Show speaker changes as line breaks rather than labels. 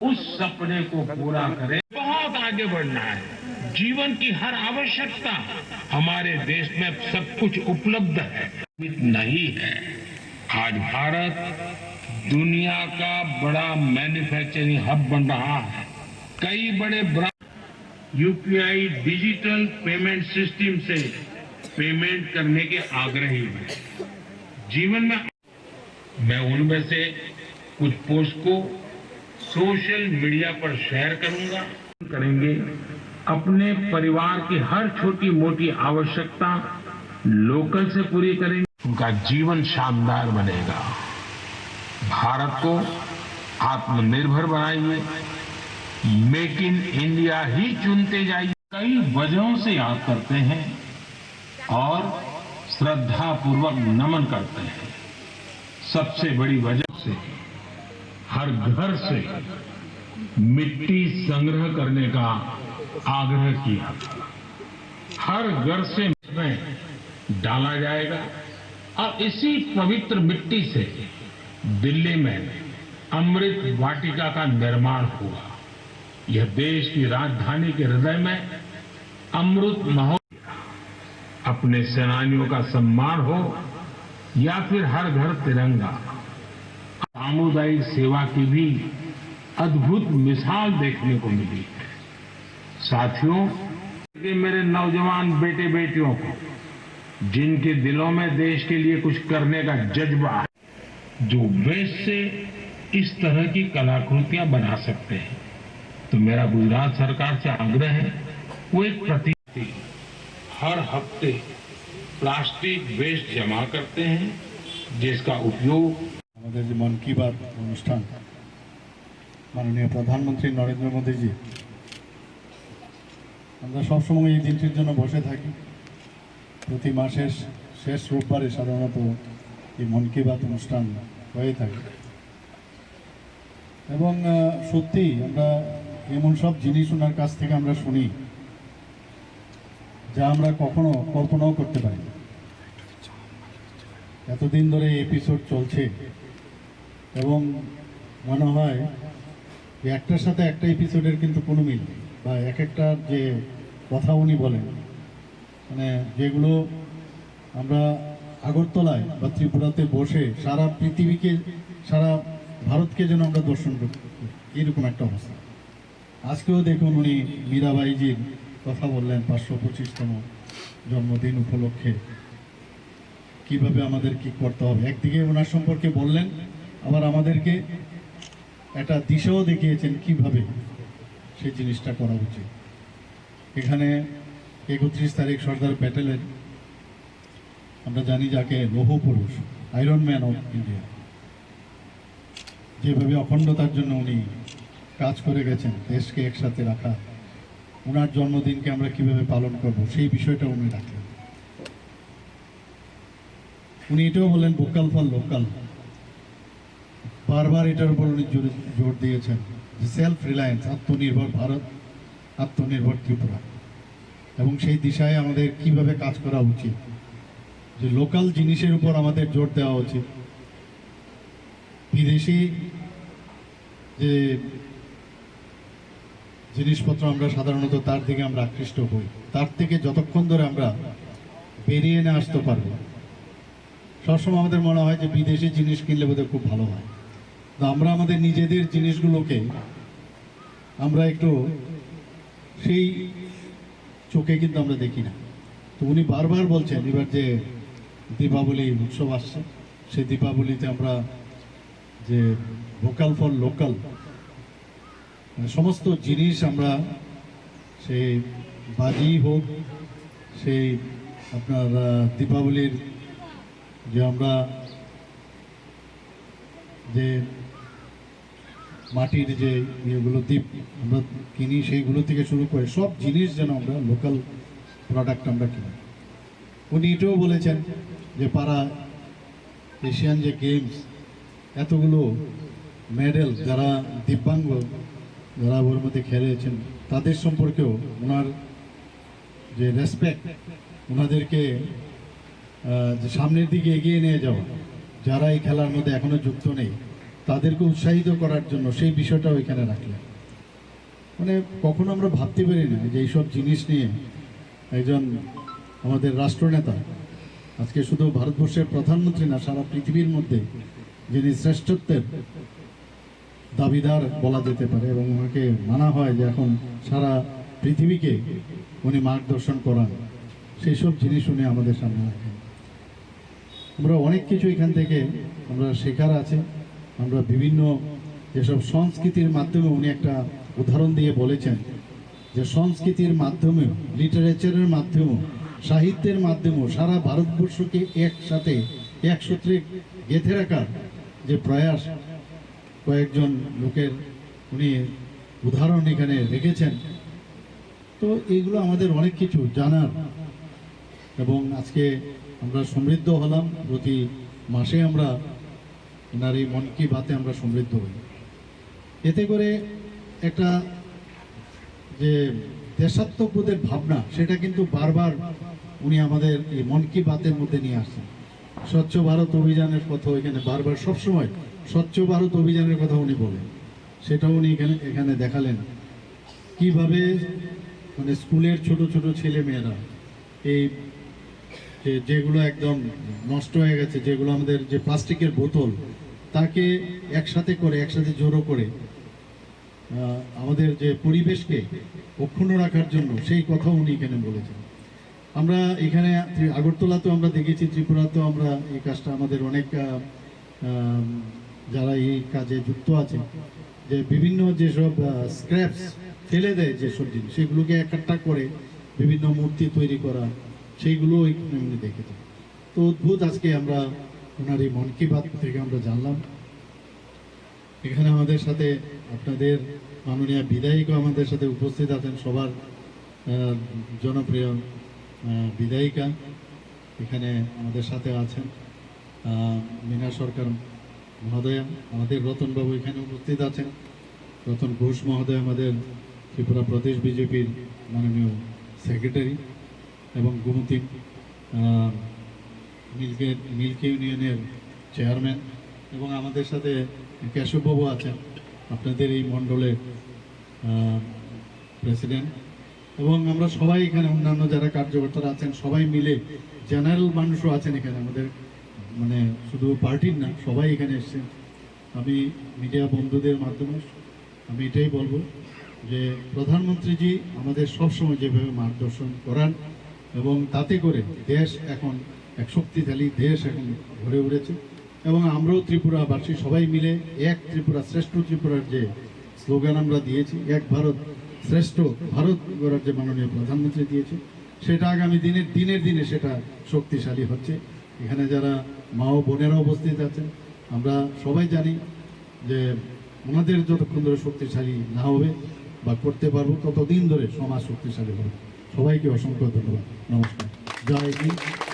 उस सपने को पूरा करें। बहुत आगे बढ़ना है। जीवन की हर आवश्यकता हमारे देश में सब कुछ उपलब्ध है, नहीं है। आज भारत दुनिया का बड़ा मैन्युफैक्चरिंग हब बन रहा है। कई बड़े brand UPI digital payment system से पेमेंट करने के आग्रही हैं। जीवन में मैं उनमें से कुछ पोस्ट को सोशल मीडिया पर शेयर करेंगे। अपने परिवार की हर छोटी मोटी आवश्यकता लोकल से पूरी करेंगे, उनका जीवन शानदार बनेगा। भारत को आत्मनिर्भर बनाइए, मेक इन इंडिया ही चुनते जाइए। कई वजहों से याद करते हैं और श्रद्धा पूर्वक नमन करते हैं। सबसे बड़ी वजह से हर घर से मिट्टी संग्रह करने का आग्रह किया। हर घर से इसमें डाला जाएगा और इसी पवित्र मिट्टी से दिल्ली में अमृत वाटिका का निर्माण हुआ। यह देश की राजधानी के हृदय में अमृत महोत्सव, अपने सेनानियों का सम्मान हो या फिर हर घर तिरंगा, सामुदायिक सेवा की भी अद्भुत मिसाल देखने को मिली है। साथियों, मेरे नौजवान बेटे बेटियों को, जिनके दिलों में देश के लिए कुछ करने का जज्बा है, जो वेस्ट से इस तरह की कलाकृतियां बना सकते हैं, तो मेरा गुजरात सरकार से आग्रह है, वो एक प्रति हर हफ्ते प्लास्टिक वेस्ट जमा करते हैं, जिसका उपयोग
আমাদের যে মন কি বাত অনুষ্ঠান মাননীয় প্রধানমন্ত্রী নরেন্দ্র মোদীজি আমরা সবসময় এই দিনটির জন্য বসে থাকি। প্রতি মাসের শেষ রোববারে সাধারণত এই মন কি বাত অনুষ্ঠান হয়ে থাকে এবং সত্যি আমরা এমন সব জিনিস ওনার কাছ থেকে আমরা শুনি যা আমরা কখনো কল্পনাও করতে পারি না। এতদিন ধরে এই এপিসোড চলছে এবং মনে হয় একটার সাথে একটা এপিসোডের কিন্তু কোনো মিল নেই, বা এক একটা যে কথা উনি বলেন, মানে যেগুলো আমরা আগরতলায় বা ত্রিপুরাতে বসে সারা পৃথিবীকে, সারা ভারতকে যেন আমরা দর্শন করতে এরকম একটা অবস্থা। আজকেও দেখুন উনি মীরাবাইজির কথা বললেন 525তম জন্মদিন উপলক্ষে কিভাবে আমাদের কি করতে হবে। একদিকে ওনার সম্পর্কে বললেন, আবার আমাদেরকে একটা দিশাও দেখিয়েছেন কিভাবে সেই জিনিসটা করা উচিত। এখানে 31 তারিখ সর্দার প্যাটেলের, আমরা জানি যাকে লৌহ পুরুষ, আয়রন ম্যান অফ ইন্ডিয়া, যেভাবে অখণ্ডতার জন্য উনি কাজ করে গেছেন, দেশকে একসাথে রাখা, ওনার জন্মদিনকে আমরা কিভাবে পালন করব সেই বিষয়টা উনি রাখলেন। উনি এটাও বললেন ভোকাল ফর লোকাল, বারবার এটার উপর উনি জোর দিয়েছেন যে সেলফ রিলায়েন্স, আত্মনির্ভর ভারত, আত্মনির্ভর ত্রিপুরা, এবং সেই দিশায় আমাদের কিভাবে কাজ করা উচিত, যে লোকাল জিনিসের উপর আমাদের জোর দেওয়া উচিত। বিদেশি যে জিনিসপত্র আমরা সাধারণত তার দিকে আমরা আকৃষ্ট হই, তার থেকে যতক্ষণ ধরে আমরা বেরিয়ে না আসতে পারবো, সবসময় আমাদের মনে হয় যে বিদেশি জিনিস কিনলে বোধহয় খুব ভালো হয়। তো আমরা আমাদের নিজেদের জিনিসগুলোকে আমরা একটু সেই চোখে কিন্তু আমরা দেখি না। তো উনি বারবার বলছেন এবার যে দীপাবলি উৎসব আসছে, সেই দীপাবলিতে আমরা যে ভোকাল ফর লোকাল, সমস্ত জিনিস আমরা, সেই বাজি হোক, সেই আপনার দীপাবলির যে আমরা যে মাটির যে ইয়েগুলো দ্বীপ আমরা কিনি, সেইগুলো থেকে শুরু করে সব জিনিস যেন আমরা লোকাল প্রোডাক্ট আমরা কিনি। উনি এটাও বলেছেন যে পাড়া এশিয়ান যে গেমস, এতগুলো মেডেল যারা দিব্যাঙ্গ, যারা ওর মধ্যে খেলেছেন, তাদের সম্পর্কেও ওনার যে রেসপেক্ট, ওনাদেরকে যে সামনের দিকে এগিয়ে নিয়ে যাওয়া, যারা এই খেলার মধ্যে এখনো যুক্ত নেই তাদেরকে উৎসাহিত করার জন্য সেই বিষয়টাও এখানে রাখলেন। মানে কখনো আমরা ভাবতে পারি না যে এইসব জিনিস নিয়ে একজন আমাদের রাষ্ট্রনেতা, আজকে শুধু ভারতবর্ষের প্রধানমন্ত্রী না, সারা পৃথিবীর মধ্যে যিনি শ্রেষ্ঠত্বের দাবিদার বলা যেতে পারে এবং ওনাকে মানা হয় যে এখন সারা পৃথিবীকে উনি মার্গদর্শন করান, সেই সব জিনিস উনি আমাদের সামনে রাখেন। আমরা অনেক কিছু এখান থেকে আমরা শেখার আছে। আমরা বিভিন্ন যেসব সংস্কৃতির মাধ্যমে উনি একটা উদাহরণ দিয়ে বলেছেন যে সংস্কৃতির মাধ্যমেও, লিটারেচারের মাধ্যমেও, সাহিত্যের মাধ্যমেও সারা ভারতবর্ষকে একসাথে এক সূত্রে গেঁথে রাখার যে প্রয়াস কয়েকজন লোকের উনি উদাহরণ এখানে রেখেছেন। তো এইগুলো আমাদের অনেক কিছু জানার, এবং আজকে আমরা সমৃদ্ধ হলাম। প্রতি মাসে আমরা ওনার এই মন কি বাতে আমরা সমৃদ্ধ হই। এতে করে একটা যে দেশাত্মবোধের ভাবনা, সেটা কিন্তু বারবার উনি আমাদের এই মন কি বাতের মধ্যে নিয়ে আসছেন। স্বচ্ছ ভারত অভিযানের কথা এখানে বারবার সবসময় স্বচ্ছ ভারত অভিযানের কথা উনি বলেন, সেটাও উনি এখানে দেখালেন। কিভাবে মানে স্কুলের ছোট ছোট ছেলে মেয়েরা এই যেগুলো একদম নষ্ট হয়ে গেছে, যেগুলো আমাদের যে প্লাস্টিকের বোতল, তাকে একসাথে জড়ো করে আমাদের যে পরিবেশকে অক্ষুণ্ণ রাখার জন্য সেই কথা উনি এখানে বলেছেন। আমরা এখানে আগরতলাতেও আমরা দেখেছি, ত্রিপুরাতেও আমরা এই কাজটা, আমাদের অনেক যারা এই কাজে যুক্ত আছে, যে বিভিন্ন যেসব স্ক্র্যাপস ফেলে দেয় যেসব জিনিস, সেগুলোকে একটা করে বিভিন্ন মূর্তি তৈরি করা, সেইগুলো এখানে উনি দেখেছেন। তো অদ্ভুত আজকে আমরা ওনার এই মন কি বাত থেকে আমরা জানলাম। এখানে আমাদের সাথে আপনাদের মাননীয় বিধায়িকা আমাদের সাথে উপস্থিত আছেন, সবার জনপ্রিয় বিধায়িকা এখানে আমাদের সাথে আছেন, মীনা সরকার মহোদয়া, আমাদের রতনবাবু এখানে উপস্থিত আছেন, রতন ঘোষ মহোদয় আমাদের ত্রিপুরা প্রদেশ বিজেপির মাননীয় সেক্রেটারি, এবং গোমতী মিল্ক ইউনিয়নের চেয়ারম্যান, এবং আমাদের সাথে কেশববাবু আছেন, আপনাদের এই মণ্ডলের প্রেসিডেন্ট, এবং আমরা সবাই এখানে অন্যান্য যারা কার্যকর্তারা আছেন সবাই মিলে, জেনারেল মানুষও আছেন এখানে, আমাদের মানে শুধু পার্টির না, সবাই এখানে এসেছেন। আমি মিডিয়া বন্ধুদের মাধ্যমে আমি এটাই বলবো যে প্রধানমন্ত্রীজি আমাদের সবসময় যেভাবে মার্গদর্শন করান, এবং তাতে করে দেশ এখন এক শক্তিশালী দেশ এখন গড়ে উঠেছে, এবং আমরাও ত্রিপুরাবাসী সবাই মিলে এক ত্রিপুরা শ্রেষ্ঠ ত্রিপুরার যে স্লোগান আমরা দিয়েছি, এক ভারত শ্রেষ্ঠ ভারত গড়ার যে মাননীয় প্রধানমন্ত্রী দিয়েছে, সেটা আগামী দিনের দিনে সেটা শক্তিশালী হচ্ছে। এখানে যারা মা ও বোনেরা উপস্থিত আছেন, আমরা সবাই জানি যে ওনাদের যতক্ষণ ধরে শক্তিশালী না হবে বা করতে পারবো, ততদিন ধরে সমাজ শক্তিশালী হবে। সবাইকে অসংখ্য ধন্যবাদ। নমস্কার। জয় হিন্দ।